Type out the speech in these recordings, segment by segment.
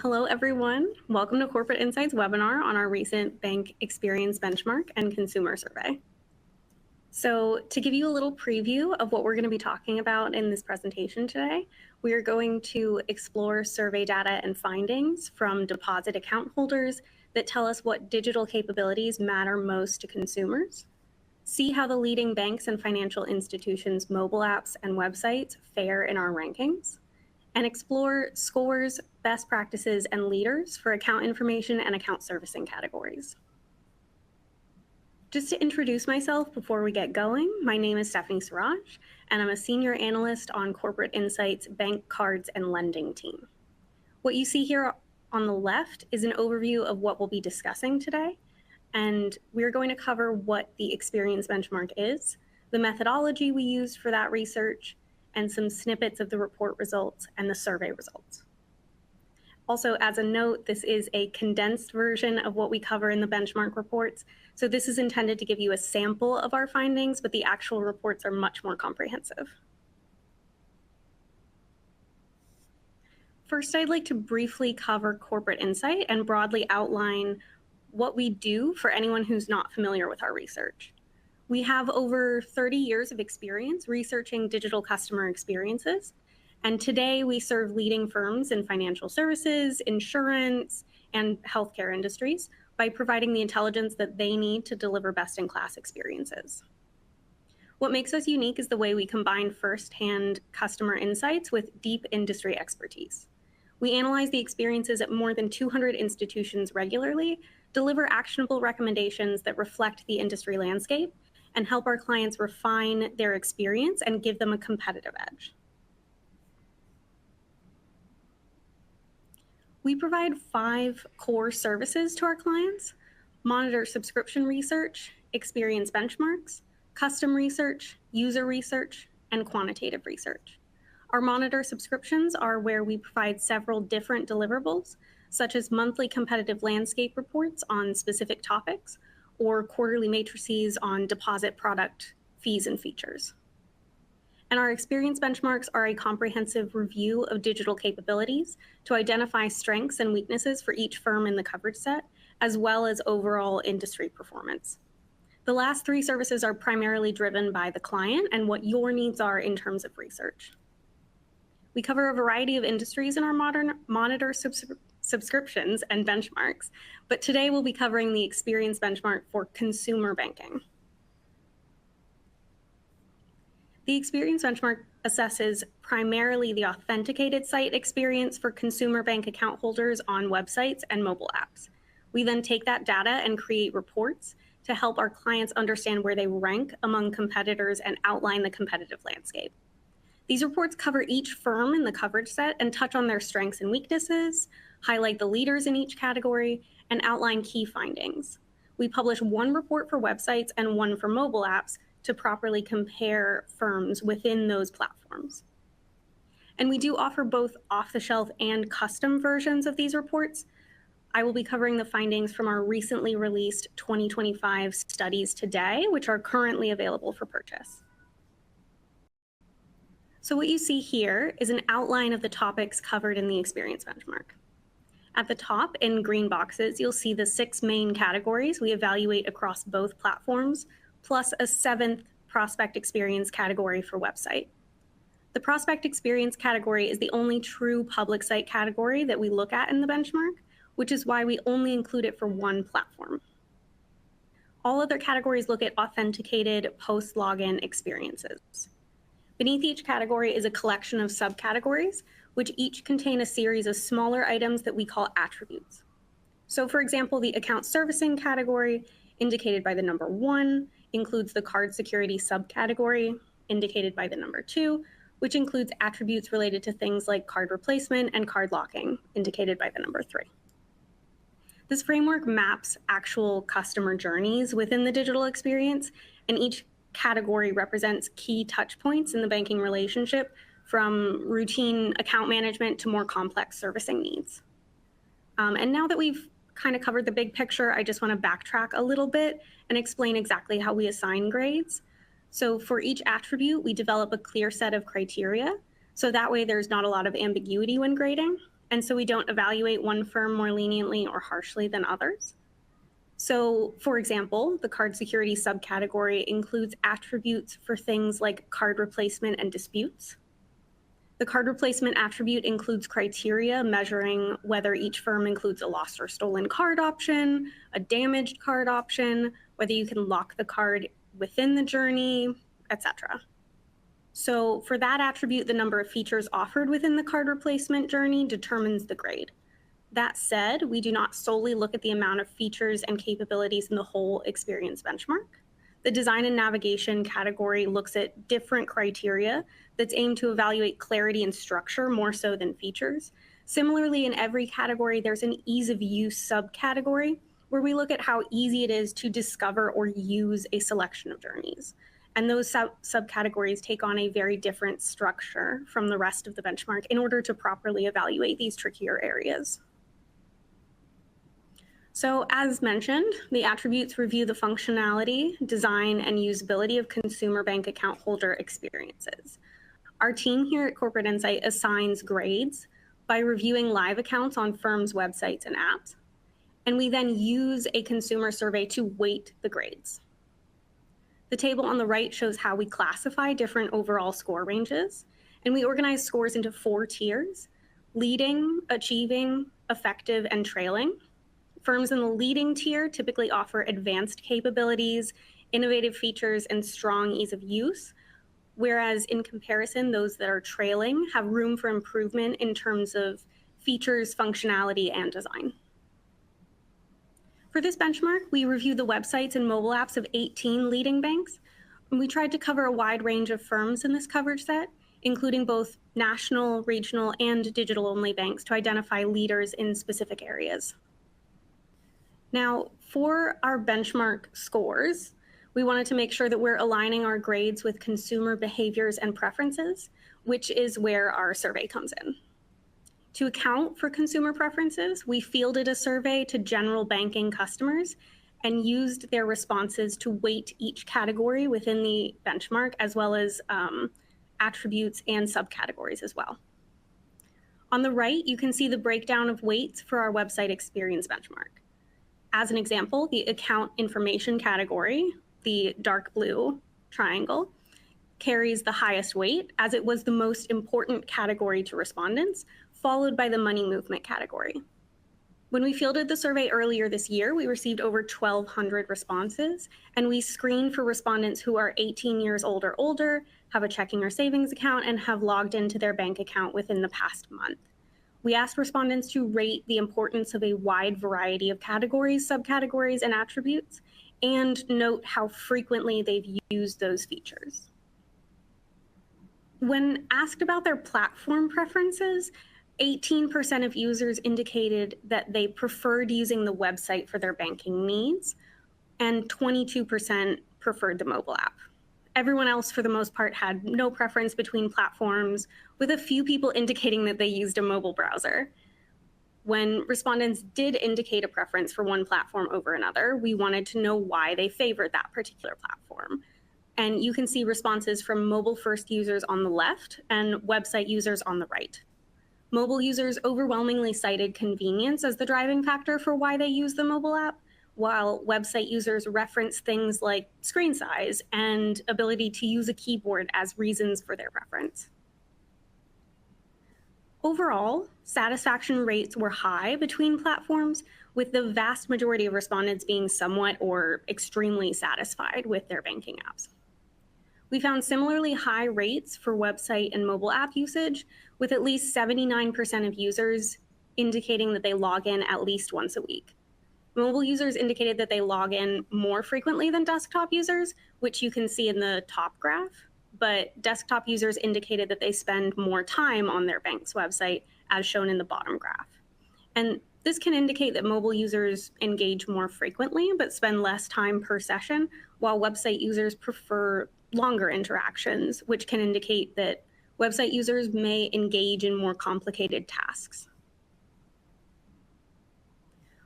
Hello, everyone. Welcome to Corporate Insights webinar on our recent bank experience benchmark and consumer survey. So to give you a little preview of what we're going to be talking about in this presentation today, we are going to explore survey data and findings from deposit account holders that tell us what digital capabilities matter most to consumers, see how the leading banks and financial institutions' mobile apps and websites fare in our rankings, and explore scores, best practices, and leaders for account information and account servicing categories. Just to introduce myself before we get going, my name is Stephanie Siraj, and I'm a senior analyst on Corporate Insights Bank Cards and Lending team. What you see here on the left is an overview of what we'll be discussing today, and we're going to cover what the experience benchmark is, the methodology we used for that research, and some snippets of the report results and the survey results. Also, as a note, this is a condensed version of what we cover in the benchmark reports. So this is intended to give you a sample of our findings, but the actual reports are much more comprehensive. First, I'd like to briefly cover corporate insight and broadly outline what we do for anyone who's not familiar with our research. We have over 30 years of experience researching digital customer experiences, and today we serve leading firms in financial services, insurance, and healthcare industries by providing the intelligence that they need to deliver best-in-class experiences. What makes us unique is the way we combine first-hand customer insights with deep industry expertise. We analyze the experiences at more than 200 institutions regularly, deliver actionable recommendations that reflect the industry landscape, and help our clients refine their experience and give them a competitive edge. We provide 5 core services to our clients: monitor subscription research, experience benchmarks, custom research, user research, and quantitative research. Our monitor subscriptions are where we provide several different deliverables, such as monthly competitive landscape reports on specific topics, or quarterly matrices on deposit product fees and features. And our experience benchmarks are a comprehensive review of digital capabilities to identify strengths and weaknesses for each firm in the coverage set, as well as overall industry performance. The last 3 services are primarily driven by the client and what your needs are in terms of research. We cover a variety of industries in our monitor subscriptions and benchmarks, but today we'll be covering the experience benchmark for consumer banking. The experience benchmark assesses primarily the authenticated site experience for consumer bank account holders on websites and mobile apps. We then take that data and create reports to help our clients understand where they rank among competitors and outline the competitive landscape. These reports cover each firm in the coverage set and touch on their strengths and weaknesses, highlight the leaders in each category, and outline key findings. We publish 1 report for websites and 1 for mobile apps to properly compare firms within those platforms. And we do offer both off-the-shelf and custom versions of these reports. I will be covering the findings from our recently released 2025 studies today, which are currently available for purchase. So what you see here is an outline of the topics covered in the experience benchmark. At the top, in green boxes, you'll see the 6 main categories we evaluate across both platforms, plus a 7th prospect experience category for website. The prospect experience category is the only true public site category that we look at in the benchmark, which is why we only include it for 1 platform. All other categories look at authenticated post-login experiences. Beneath each category is a collection of subcategories, which each contain a series of smaller items that we call attributes. So for example, the account servicing category, indicated by the number 1, includes the card security subcategory, indicated by the number 2, which includes attributes related to things like card replacement and card locking, indicated by the number 3. This framework maps actual customer journeys within the digital experience, and each category represents key touch points in the banking relationship, from routine account management to more complex servicing needs. And now that we've kind of covered the big picture, I just want to backtrack a little bit and explain exactly how we assign grades. So for each attribute, we develop a clear set of criteria, so that way there's not a lot of ambiguity when grading. and so we don't evaluate one firm more leniently or harshly than others. So, for example, the card security subcategory includes attributes for things like card replacement and disputes. The card replacement attribute includes criteria measuring whether each firm includes a lost or stolen card option, a damaged card option, whether you can lock the card within the journey, etc. So for that attribute, the number of features offered within the card replacement journey determines the grade. That said, we do not solely look at the amount of features and capabilities in the whole experience benchmark. The design and navigation category looks at different criteria that's aimed to evaluate clarity and structure more so than features. Similarly, in every category, there's an ease of use subcategory where we look at how easy it is to discover or use a selection of journeys. And those subcategories take on a very different structure from the rest of the benchmark in order to properly evaluate these trickier areas. So as mentioned, the attributes review the functionality, design, and usability of consumer bank account holder experiences. Our team here at Corporate Insight assigns grades by reviewing live accounts on firms' websites and apps, and we then use a consumer survey to weight the grades. The table on the right shows how we classify different overall score ranges, and we organize scores into 4 tiers: leading, achieving, effective, and trailing. Firms in the leading tier typically offer advanced capabilities, innovative features, and strong ease of use, whereas in comparison, those that are trailing have room for improvement in terms of features, functionality, and design. For this benchmark, we reviewed the websites and mobile apps of 18 leading banks, and we tried to cover a wide range of firms in this coverage set, including both national, regional, and digital-only banks to identify leaders in specific areas. Now, for our benchmark scores, we wanted to make sure that we're aligning our grades with consumer behaviors and preferences, which is where our survey comes in. To account for consumer preferences, we fielded a survey to general banking customers and used their responses to weight each category within the benchmark, as well as attributes and subcategories as well. On the right, you can see the breakdown of weights for our website experience benchmark. As an example, the account information category, the dark blue triangle, carries the highest weight as it was the most important category to respondents, followed by the money movement category. When we fielded the survey earlier this year, we received over 1,200 responses, and we screened for respondents who are 18 years old or older, have a checking or savings account, and have logged into their bank account within the past month. We asked respondents to rate the importance of a wide variety of categories, subcategories, and attributes, and note how frequently they've used those features. When asked about their platform preferences, 18% of users indicated that they preferred using the website for their banking needs, and 22% preferred the mobile app. Everyone else, for the most part, had no preference between platforms, with a few people indicating that they used a mobile browser. When respondents did indicate a preference for one platform over another, we wanted to know why they favored that particular platform. And you can see responses from mobile-first users on the left and website users on the right. Mobile users overwhelmingly cited convenience as the driving factor for why they use the mobile app, while website users reference things like screen size and ability to use a keyboard as reasons for their preference. Overall, satisfaction rates were high between platforms, with the vast majority of respondents being somewhat or extremely satisfied with their banking apps. We found similarly high rates for website and mobile app usage, with at least 79% of users indicating that they log in at least once a week. Mobile users indicated that they log in more frequently than desktop users, which you can see in the top graph, but desktop users indicated that they spend more time on their bank's website, as shown in the bottom graph. And this can indicate that mobile users engage more frequently, but spend less time per session, while website users prefer longer interactions, which can indicate that website users may engage in more complicated tasks.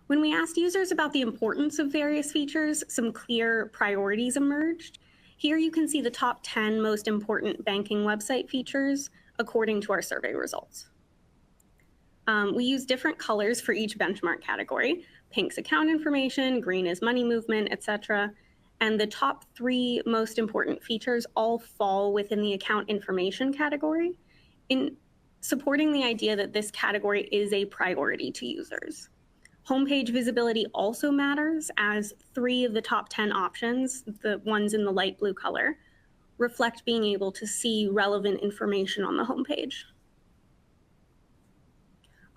When we asked users about the importance of various features, some clear priorities emerged. Here you can see the top 10 most important banking website features according to our survey results. We use different colors for each benchmark category. Pink's account information, green is money movement, etc. And the top 3 most important features all fall within the account information category, in supporting the idea that this category is a priority to users. Homepage visibility also matters, as 3 of the top 10 options, the ones in the light blue color, reflect being able to see relevant information on the homepage.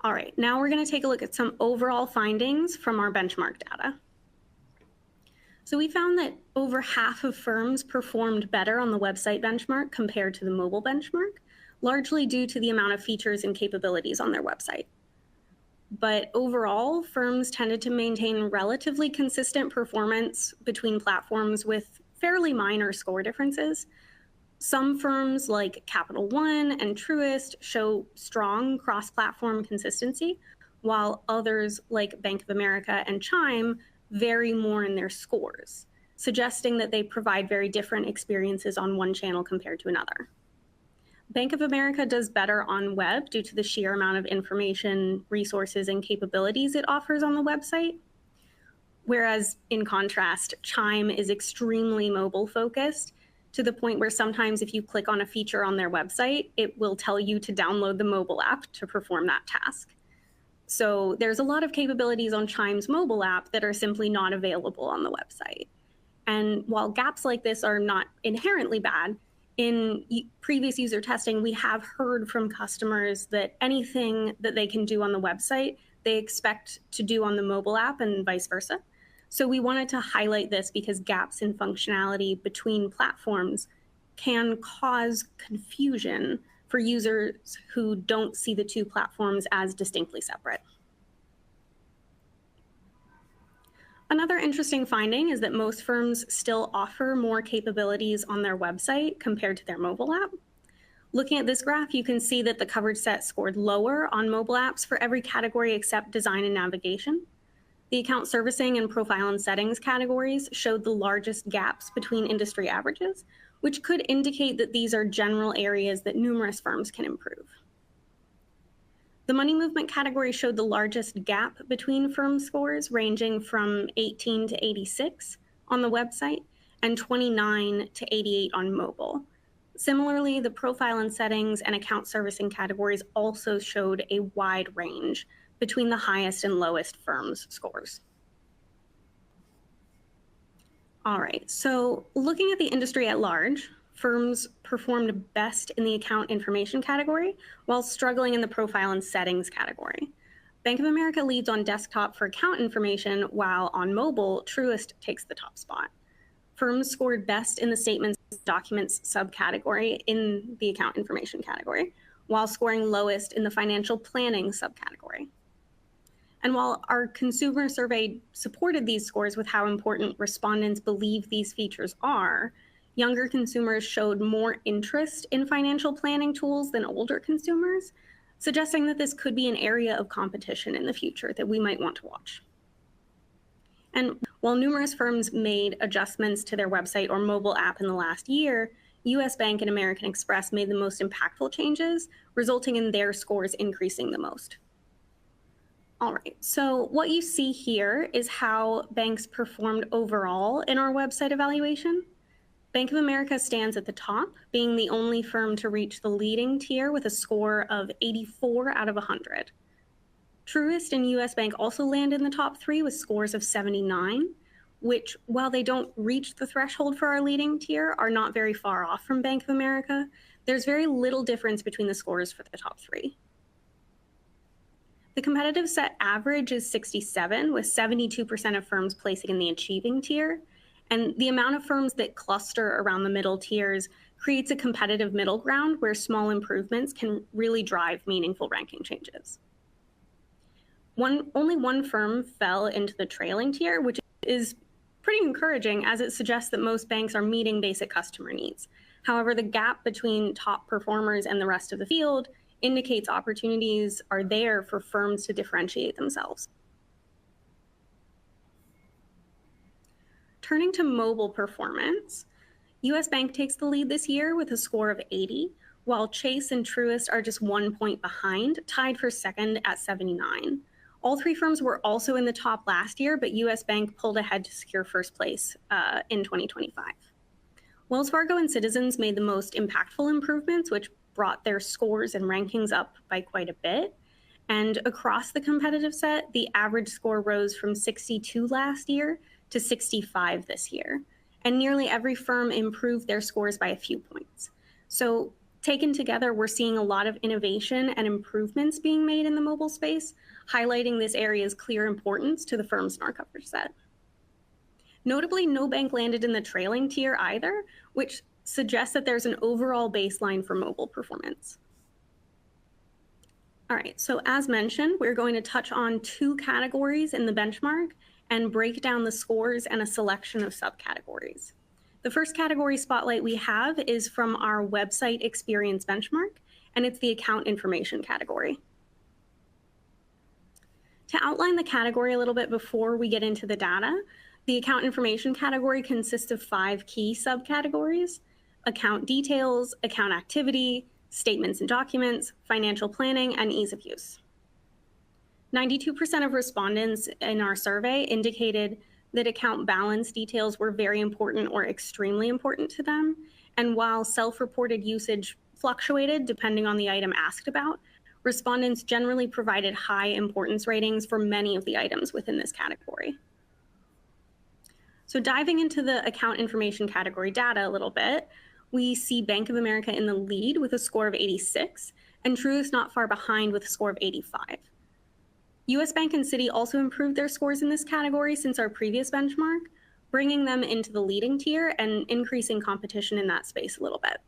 All right, now we're going to take a look at some overall findings from our benchmark data. So we found that over half of firms performed better on the website benchmark compared to the mobile benchmark, largely due to the amount of features and capabilities on their website. But overall, firms tended to maintain relatively consistent performance between platforms with fairly minor score differences. Some firms like Capital One and Truist show strong cross-platform consistency, while others like Bank of America and Chime vary more in their scores, suggesting that they provide very different experiences on one channel compared to another. Bank of America does better on web due to the sheer amount of information, resources, and capabilities it offers on the website. Whereas, in contrast, Chime is extremely mobile-focused, to the point where sometimes if you click on a feature on their website, it will tell you to download the mobile app to perform that task. So there's a lot of capabilities on Chime's mobile app that are simply not available on the website. And while gaps like this are not inherently bad, in previous user testing, we have heard from customers that anything that they can do on the website, they expect to do on the mobile app and vice versa. So we wanted to highlight this because gaps in functionality between platforms can cause confusion for users who don't see the 2 platforms as distinctly separate. Another interesting finding is that most firms still offer more capabilities on their website compared to their mobile app. Looking at this graph, you can see that the coverage set scored lower on mobile apps for every category except design and navigation. The account servicing and profile and settings categories showed the largest gaps between industry averages, which could indicate that these are general areas that numerous firms can improve. The money movement category showed the largest gap between firm scores, ranging from 18 to 86 on the website and 29 to 88 on mobile. Similarly, the profile and settings and account servicing categories also showed a wide range between the highest and lowest firms' scores. All right, so looking at the industry at large, firms performed best in the account information category while struggling in the profile and settings category. Bank of America leads on desktop for account information, while on mobile, Truist takes the top spot. Firms scored best in the statements documents subcategory in the account information category, while scoring lowest in the financial planning subcategory. And while our consumer survey supported these scores with how important respondents believe these features are, younger consumers showed more interest in financial planning tools than older consumers, suggesting that this could be an area of competition in the future that we might want to watch. And while numerous firms made adjustments to their website or mobile app in the last year, US Bank and American Express made the most impactful changes, resulting in their scores increasing the most. All right, so what you see here is how banks performed overall in our website evaluation. Bank of America stands at the top, being the only firm to reach the leading tier with a score of 84 out of 100. Truist and US Bank also land in the top 3 with scores of 79, which, while they don't reach the threshold for our leading tier, are not very far off from Bank of America. There's very little difference between the scores for the top 3. The competitive set average is 67, with 72% of firms placing in the achieving tier. And the amount of firms that cluster around the middle tiers creates a competitive middle ground where small improvements can really drive meaningful ranking changes. Only one firm fell into the trailing tier, which is pretty encouraging, as it suggests that most banks are meeting basic customer needs. However, the gap between top performers and the rest of the field indicates opportunities are there for firms to differentiate themselves. Turning to mobile performance, US Bank takes the lead this year with a score of 80, while Chase and Truist are just 1 point behind, tied for second at 79. All three firms were also in the top last year, but US Bank pulled ahead to secure first place in 2025. Wells Fargo and Citizens made the most impactful improvements, which brought their scores and rankings up by quite a bit. And across the competitive set, the average score rose from 62 last year to 65 this year. And nearly every firm improved their scores by a few points. So taken together, we're seeing a lot of innovation and improvements being made in the mobile space, highlighting this area's clear importance to the firms in our coverage set. Notably, no bank landed in the trailing tier either, which suggests that there's an overall baseline for mobile performance. All right, so as mentioned, we're going to touch on two categories in the benchmark and break down the scores and a selection of subcategories. The first category spotlight we have is from our website experience benchmark, and it's the account information category. To outline the category a little bit before we get into the data, the account information category consists of 5 key subcategories: account details, account activity, statements and documents, financial planning, and ease of use. 92% of respondents in our survey indicated that account balance details were very important or extremely important to them. And while self-reported usage fluctuated depending on the item asked about, respondents generally provided high importance ratings for many of the items within this category. So diving into the account information category data a little bit, we see Bank of America in the lead with a score of 86, and Truist not far behind with a score of 85. US Bank and Citi also improved their scores in this category since our previous benchmark, bringing them into the leading tier and increasing competition in that space a little bit.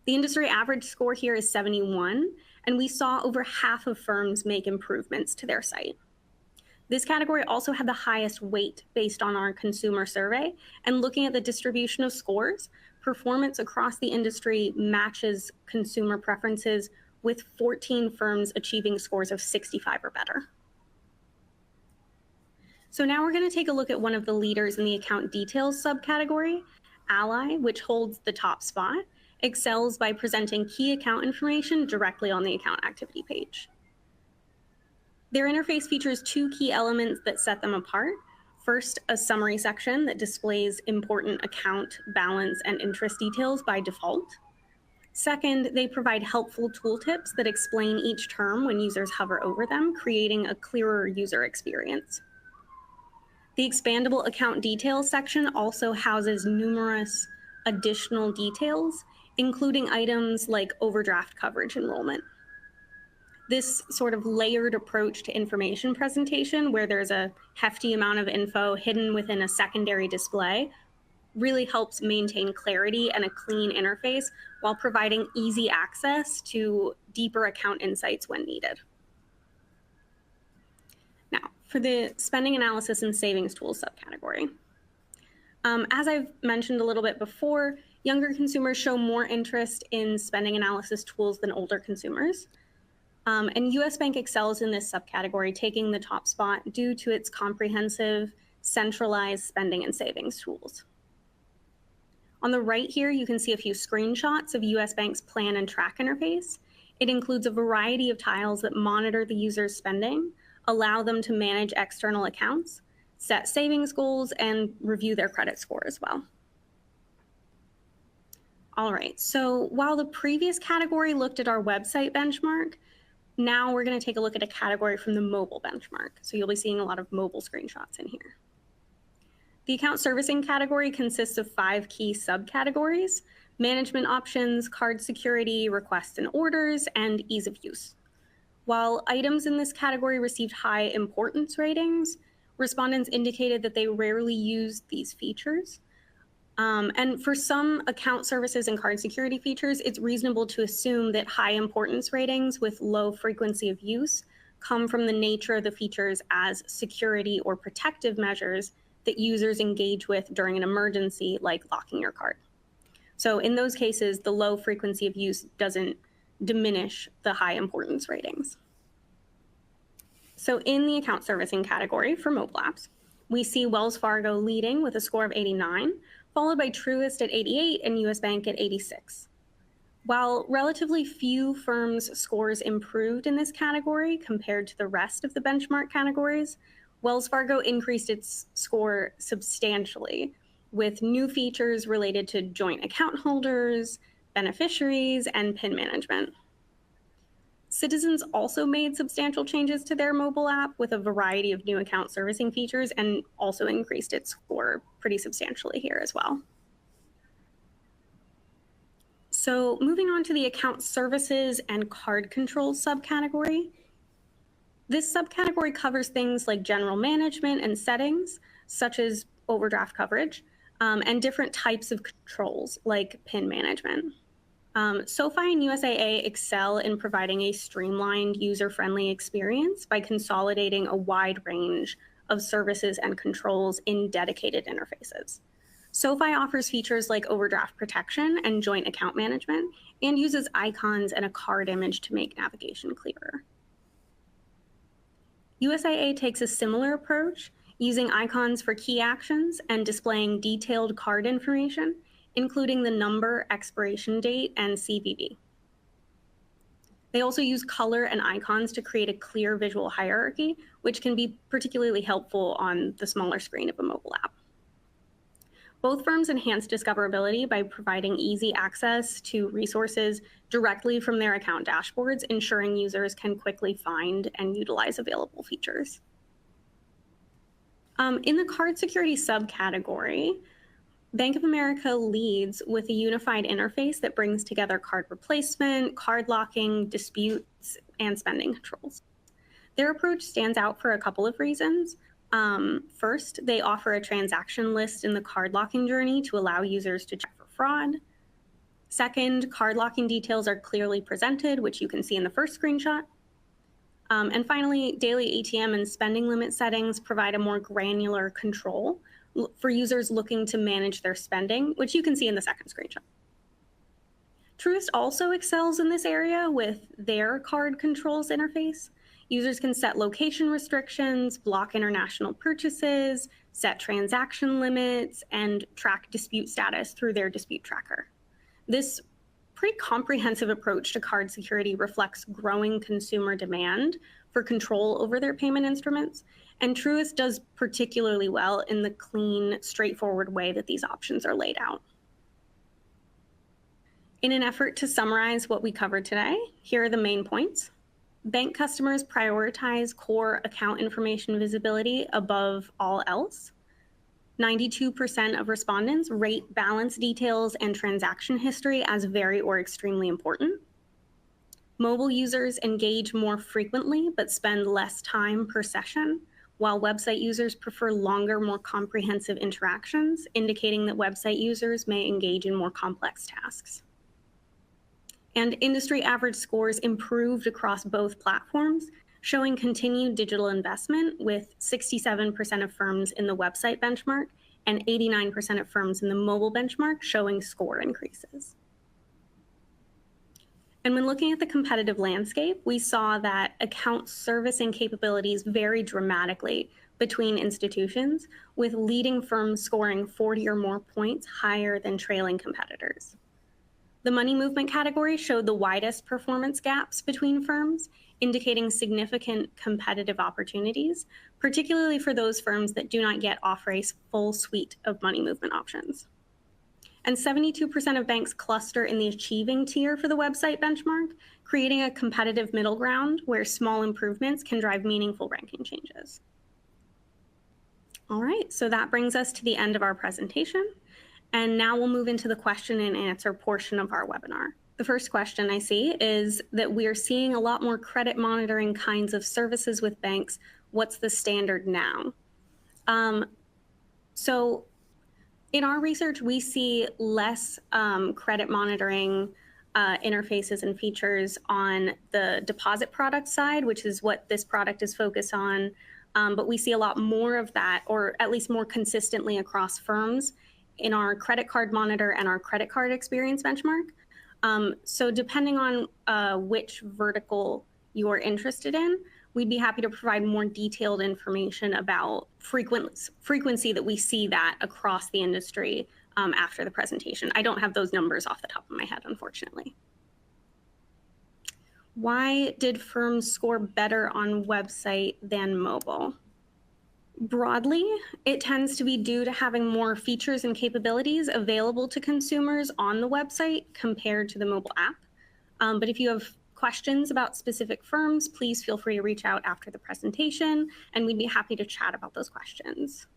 The industry average score here is 71, and we saw over half of firms make improvements to their site. This category also had the highest weight based on our consumer survey, and looking at the distribution of scores, performance across the industry matches consumer preferences, with 14 firms achieving scores of 65 or better. So now we're going to take a look at one of the leaders in the account details subcategory. Ally, which holds the top spot, excels by presenting key account information directly on the account activity page. Their interface features 2 key elements that set them apart. First, a summary section that displays important account, balance, and interest details by default. Second, they provide helpful tooltips that explain each term when users hover over them, creating a clearer user experience. The expandable account details section also houses numerous additional details, including items like overdraft coverage enrollment. This sort of layered approach to information presentation, where there's a hefty amount of info hidden within a secondary display, really helps maintain clarity and a clean interface while providing easy access to deeper account insights when needed. Now, for the spending analysis and savings tools subcategory. As I've mentioned a little bit before, younger consumers show more interest in spending analysis tools than older consumers. And US Bank excels in this subcategory, taking the top spot due to its comprehensive, centralized spending and savings tools. On the right here, you can see a few screenshots of US Bank's plan and track interface. It includes a variety of tiles that monitor the user's spending, allow them to manage external accounts, set savings goals, and review their credit score as well. All right, so while the previous category looked at our website benchmark, now we're going to take a look at a category from the mobile benchmark. So you'll be seeing a lot of mobile screenshots in here. The account servicing category consists of 5 key subcategories: management options, card security, requests and orders, and ease of use. While items in this category received high importance ratings, respondents indicated that they rarely used these features. And for some account services and card security features, it's reasonable to assume that high importance ratings with low frequency of use come from the nature of the features as security or protective measures that users engage with during an emergency, like locking your card. So in those cases, the low frequency of use doesn't diminish the high importance ratings. So in the account servicing category for mobile apps, we see Wells Fargo leading with a score of 89, followed by Truist at 88 and US Bank at 86. While relatively few firms' scores improved in this category compared to the rest of the benchmark categories, Wells Fargo increased its score substantially with new features related to joint account holders, beneficiaries, and PIN management. Citizens also made substantial changes to their mobile app with a variety of new account servicing features and also increased its score pretty substantially here as well. So moving on to the account services and card controls subcategory. This subcategory covers things like general management and settings, such as overdraft coverage, and different types of controls like PIN management. SoFi and USAA excel in providing a streamlined, user-friendly experience by consolidating a wide range of services and controls in dedicated interfaces. SoFi offers features like overdraft protection and joint account management and uses icons and a card image to make navigation clearer. USAA takes a similar approach, using icons for key actions and displaying detailed card information, including the number, expiration date, and CVV. They also use color and icons to create a clear visual hierarchy, which can be particularly helpful on the smaller screen of a mobile app. Both firms enhance discoverability by providing easy access to resources directly from their account dashboards, ensuring users can quickly find and utilize available features. In the card security subcategory, Bank of America leads with a unified interface that brings together card replacement, card locking, disputes, and spending controls. Their approach stands out for a couple of reasons. First, they offer a transaction list in the card locking journey to allow users to check for fraud. Second, card locking details are clearly presented, which you can see in the first screenshot. And finally, daily ATM and spending limit settings provide a more granular control for users looking to manage their spending, which you can see in the second screenshot. Truist also excels in this area with their card controls interface. Users can set location restrictions, block international purchases, set transaction limits, and track dispute status through their dispute tracker. This pretty comprehensive approach to card security reflects growing consumer demand for control over their payment instruments, and Truist does particularly well in the clean, straightforward way that these options are laid out. In an effort to summarize what we covered today, here are the main points. Bank customers prioritize core account information visibility above all else. 92% of respondents rate balance details and transaction history as very or extremely important. Mobile users engage more frequently but spend less time per session, while website users prefer longer, more comprehensive interactions, indicating that website users may engage in more complex tasks. And industry average scores improved across both platforms, showing continued digital investment with 67% of firms in the website benchmark and 89% of firms in the mobile benchmark showing score increases. And when looking at the competitive landscape, we saw that account servicing capabilities vary dramatically between institutions, with leading firms scoring 40 or more points higher than trailing competitors. The money movement category showed the widest performance gaps between firms, indicating significant competitive opportunities, particularly for those firms that do not yet offer a full suite of money movement options. And 72% of banks cluster in the achieving tier for the website benchmark, creating a competitive middle ground where small improvements can drive meaningful ranking changes. All right, so that brings us to the end of our presentation. And now we'll move into the question and answer portion of our webinar. The first question I see is that we are seeing a lot more credit monitoring kinds of services with banks. What's the standard now? So in our research, we see less credit monitoring interfaces and features on the deposit product side, which is what this product is focused on. But we see a lot more of that, or at least more consistently across firms, in our credit card monitor and our credit card experience benchmark. So depending on which vertical you're interested in, we'd be happy to provide more detailed information about frequency that we see that across the industry after the presentation. I don't have those numbers off the top of my head, unfortunately. Why did firms score better on website than mobile? Broadly, it tends to be due to having more features and capabilities available to consumers on the website compared to the mobile app. But if you have questions about specific firms, please feel free to reach out after the presentation, and we'd be happy to chat about those questions.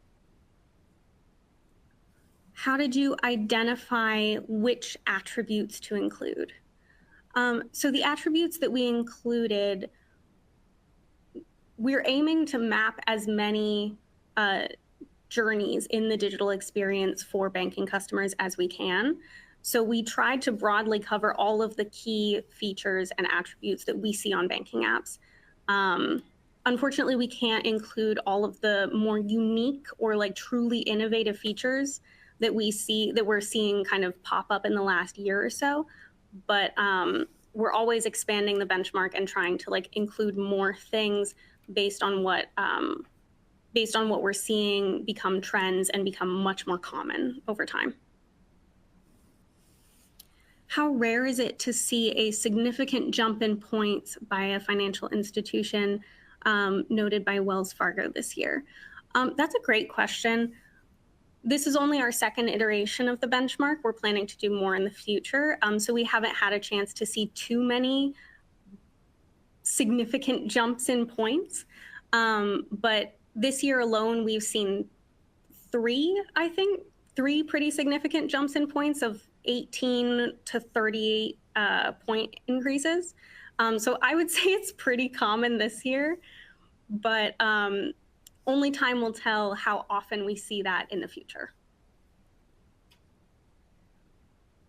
How did you identify which attributes to include? So the attributes that we included, we're aiming to map as many journeys in the digital experience for banking customers as we can. So we tried to broadly cover all of the key features and attributes that we see on banking apps. Unfortunately, we can't include all of the more unique or like truly innovative features that we're seeing kind of pop up in the last year or so. But we're always expanding the benchmark and trying to like include more things based on what we're seeing become trends and become much more common over time. How rare is it to see a significant jump in points by a financial institution, noted by Wells Fargo this year? That's a great question. This is only our second iteration of the benchmark. We're planning to do more in the future. So we haven't had a chance to see too many significant jumps in points. But this year alone, we've seen three pretty significant jumps in points of 18 to 38 point increases. So I would say it's pretty common this year, but only time will tell how often we see that in the future.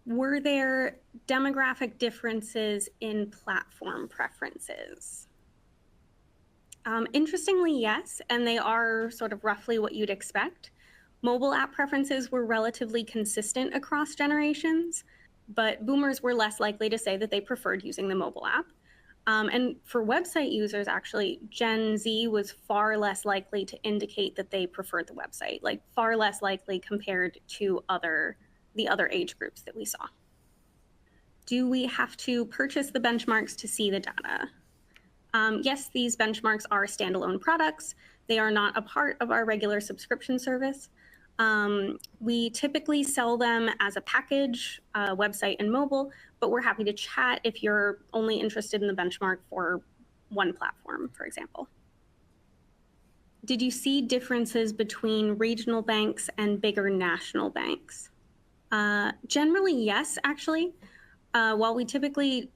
Were there demographic differences in platform preferences? Interestingly, yes, and they are sort of roughly what you'd expect. Mobile app preferences were relatively consistent across generations, but boomers were less likely to say that they preferred using the mobile app. And for website users, actually, Gen Z was far less likely to indicate that they preferred the website, like far less likely compared to the other age groups that we saw. Do we have to purchase the benchmarks to see the data? Yes, these benchmarks are standalone products. They are not a part of our regular subscription service. We typically sell them as a package, website and mobile, but we're happy to chat if you're only interested in the benchmark for one platform, for example. Did you see differences between regional banks and bigger national banks? Generally, yes, actually. While we typically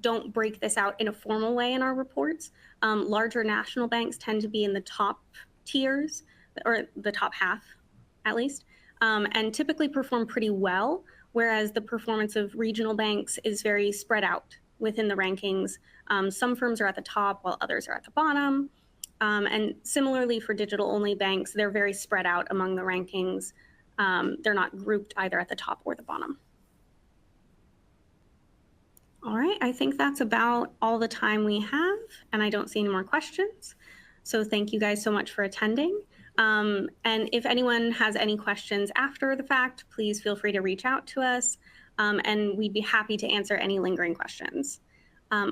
don't break this out in a formal way in our reports, larger national banks tend to be in the top tiers, or the top half, at least, and typically perform pretty well, whereas the performance of regional banks is very spread out within the rankings. Some firms are at the top while others are at the bottom. And similarly for digital-only banks, they're very spread out among the rankings. They're not grouped either at the top or the bottom. All right, I think that's about all the time we have, and I don't see any more questions. So thank you guys so much for attending. And if anyone has any questions after the fact, please feel free to reach out to us, and we'd be happy to answer any lingering questions.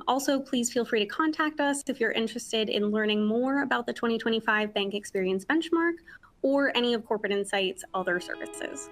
Also, please feel free to contact us if you're interested in learning more about the 2025 Bank Experience Benchmark or any of Corporate Insight's other services.